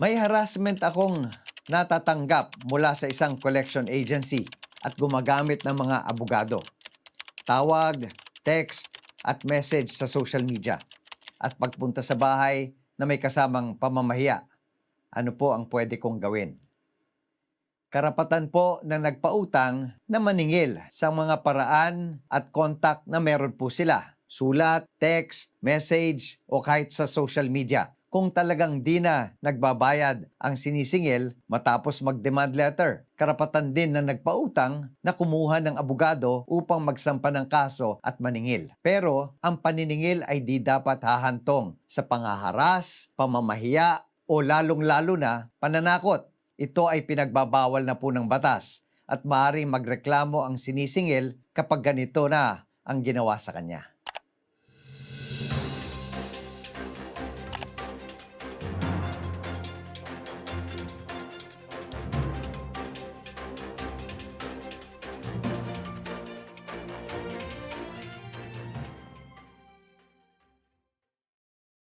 May harassment akong natatanggap mula sa isang collection agency at gumagamit ng mga abogado. Tawag, text at message sa social media. At pagpunta sa bahay na may kasamang pamamahiya. Ano po ang pwede kong gawin? Karapatan po ng nagpautang na maningil sa mga paraan at contact na meron po sila. Sulat, text, message o kahit sa social media. Kung talagang di na nagbabayad ang sinisingil matapos mag-demand letter, karapatan din ng nagpautang na kumuha ng abogado upang magsampa ng kaso at maningil. Pero ang paniningil ay di dapat hahantong sa pangaharas, pamamahiya o lalong-lalo na pananakot. Ito ay pinagbabawal na po ng batas at maaaring magreklamo ang sinisingil kapag ganito na ang ginawa sa kanya.